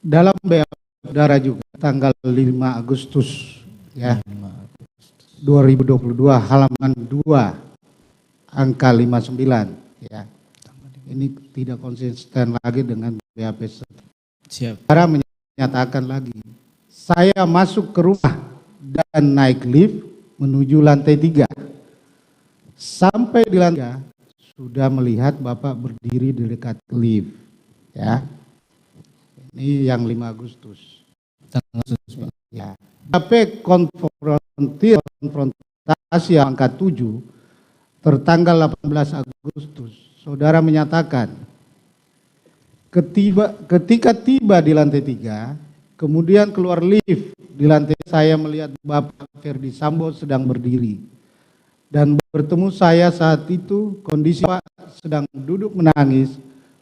Dalam BAP saudara juga tanggal 5 Agustus ya 2022 halaman 2 angka 59 ya. Ini tidak konsisten lagi dengan BAP. Siap. Saudara menyatakan lagi, saya masuk ke rumah dan naik lift menuju lantai 3. Sampai di lantai 3 sudah melihat Bapak berdiri di dekat lift ya. Ini yang 5 Agustus. Ya. BAP konfrontasi angka 7 tertanggal 18 Agustus. Saudara menyatakan ketika tiba di lantai 3, kemudian keluar lift di lantai, saya melihat Bapak Ferdi Sambo sedang berdiri dan bertemu saya saat itu kondisi Bapak sedang duduk menangis.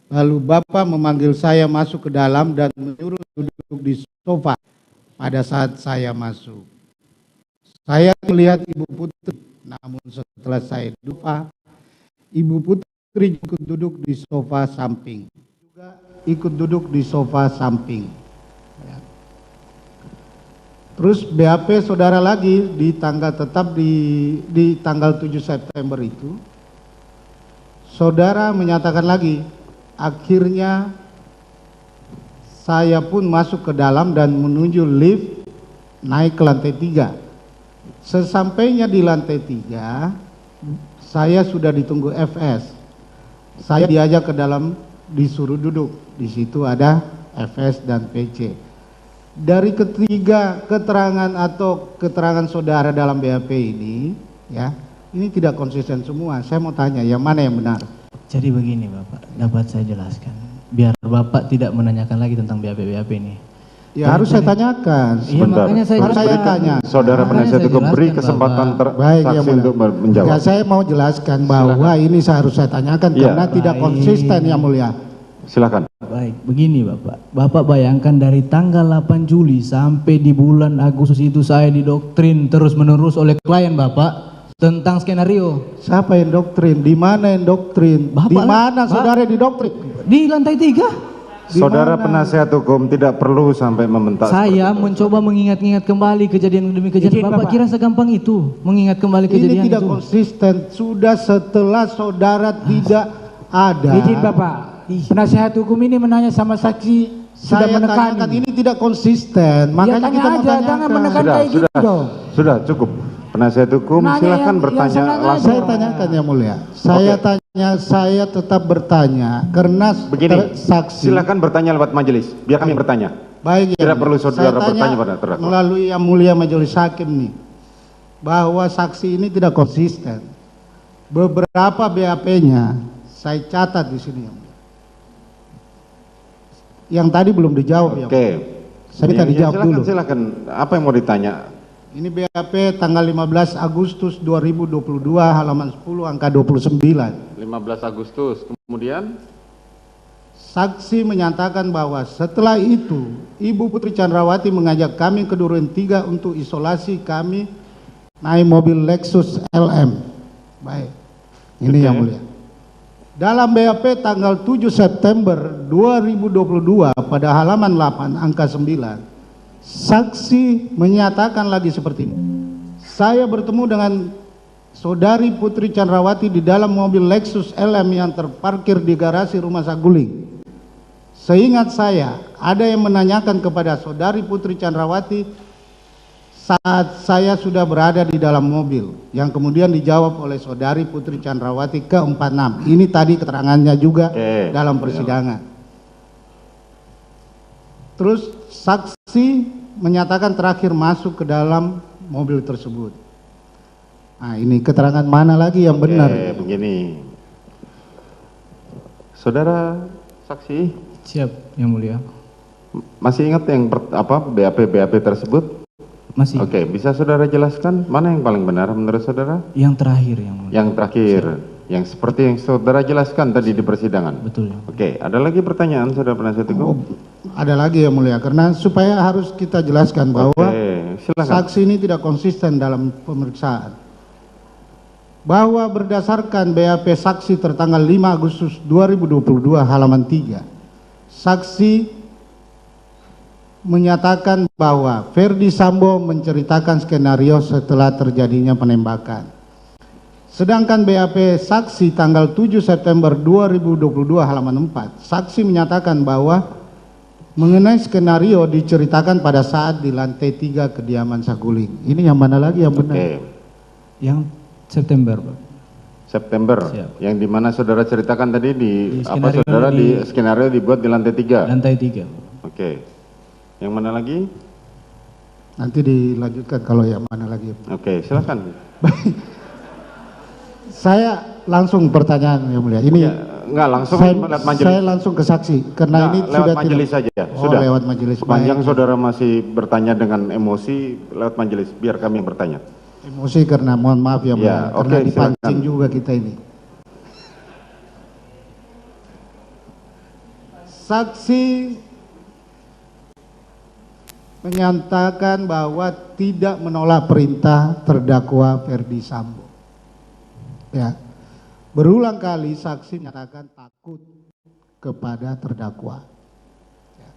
Lalu Bapak memanggil saya masuk ke dalam dan menyuruh duduk di sofa. Pada saat saya masuk, saya melihat Ibu Putri, namun setelah saya duduk, Ibu Putri ikut duduk di sofa samping. Juga ikut duduk di sofa samping. Ya. Terus BAP saudara lagi di tanggal tetap di tanggal 7 September itu, saudara menyatakan lagi, akhirnya saya pun masuk ke dalam dan menuju lift naik ke lantai 3. Sesampainya di lantai 3, saya sudah ditunggu FS. Saya diajak ke dalam, disuruh duduk. Di situ ada FS dan PC. Dari ketiga keterangan atau keterangan saudara dalam BAP ini, ya, ini tidak konsisten semua. Saya mau tanya, yang mana yang benar? Jadi begini Bapak, dapat saya jelaskan. Biar Bapak tidak menanyakan lagi tentang BAP ini. Ya harus saya tanyakan. Iya, makanya saya harus saya tanya. Saudara penasihat hukum beri kesempatan saksi untuk menjawab. Ya, saya mau jelaskan bahwa ini saya tanyakan karena tidak konsisten yang mulia. Silakan. Baik, begini Bapak. Bapak bayangkan dari tanggal 8 Juli sampai di bulan Agustus itu saya didoktrin terus-menerus oleh klien Bapak tentang skenario. Siapa yang doktrin? Di mana yang doktrin? Di mana saudara didoktrin? Di lantai 3. Saudara penasihat hukum tidak perlu sampai membentak. Saya mencoba mengingat-ingat kembali kejadian demi kejadian. Bapak kira segampang itu mengingat kembali kejadian itu? Ini tidak konsisten. Sudah setelah saudara tidak ada. Izin Bapak, penasihat hukum ini menanya sama saksi. Saya tanyakan ini tidak konsisten. Makanya kita mau tanyakan. Jangan menekan kayak gitu dong. Sudah cukup. Penasihat hukum silakan bertanya langsung. Saya tanyakan yang mulia. Saya tanya, saya tetap bertanya karena begini, saksi. silakan bertanya lewat majelis. Biar kami bertanya. Baik. Tidak perlu saudara bertanya pada terdakwa. Melalui yang mulia majelis hakim nih, bahwa saksi ini tidak konsisten. Beberapa BAP-nya saya catat di sini. Yang tadi belum dijawab ya. Oke. Saya minta dijawab dulu. Silakan. Apa yang mau ditanya? Ini BAP tanggal 15 Agustus 2022 halaman 10 angka 29. 15 Agustus. Kemudian saksi menyatakan bahwa setelah itu Ibu Putri Chandrawati mengajak kami ke Duren 3 untuk isolasi. Kami naik mobil Lexus LM. Baik. Ini yang mulia. Dalam BAP tanggal 7 September 2022 pada halaman 8 angka 9. Saksi menyatakan lagi seperti ini. Saya bertemu dengan saudari Putri Chandrawati di dalam mobil Lexus LM yang terparkir di garasi rumah Saguling. Seingat saya, ada yang menanyakan kepada saudari Putri Chandrawati saat saya sudah berada di dalam mobil, yang kemudian dijawab oleh saudari Putri Chandrawati ke-46. Ini tadi keterangannya juga dalam persidangan. Terus saksi menyatakan terakhir masuk ke dalam mobil tersebut. Nah, ini keterangan mana lagi yang benar? Begini. Saudara saksi, siap yang mulia. Masih ingat yang BAP tersebut? Masih. Oke, bisa saudara jelaskan mana yang paling benar menurut saudara? Yang terakhir yang mulia. Yang terakhir. Siap. Yang seperti yang saudara jelaskan tadi di persidangan. Betul. Oke, ada lagi pertanyaan saudara penasihat hukum? Ada lagi yang mulia, karena supaya harus kita jelaskan bahwa saksi ini tidak konsisten dalam pemeriksaan. Bahwa berdasarkan BAP saksi tertanggal 5 Agustus 2022 halaman 3, saksi menyatakan bahwa Ferdi Sambo menceritakan skenario setelah terjadinya penembakan. Sedangkan BAP saksi tanggal 7 September 2022 halaman 4, saksi menyatakan bahwa mengenai skenario diceritakan pada saat di lantai 3 kediaman Saguling. Ini yang mana lagi yang benar? Oke. Yang September, Pak. September, Siap. yang dimana saudara ceritakan tadi di apa skenario saudara di di- skenario dibuat di lantai 3. Lantai 3. Oke. Yang mana lagi? Nanti dilanjutkan kalau yang mana lagi. Oke, silakan. Saya langsung pertanyaan yang mulia. Ini Ya, enggak langsung saya, melihat majelis. saya langsung ke saksi karena Enggak, ini lewat sudah majelis tidak. saja. Oh, Sudah. lewat majelis. Sepanjang Baik. saudara masih bertanya dengan emosi, lewat majelis. Biar kami yang bertanya. Emosi karena mohon maaf ya, Ya, mulia. Karena oke, dipancing silakan. juga kita ini. Saksi menyatakan bahwa tidak menolak perintah terdakwa Ferdi Sambo. Ya. Berulang kali saksi menyatakan takut kepada terdakwa. Ya.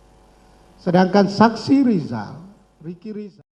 Sedangkan saksi Rizal, Ricky Rizal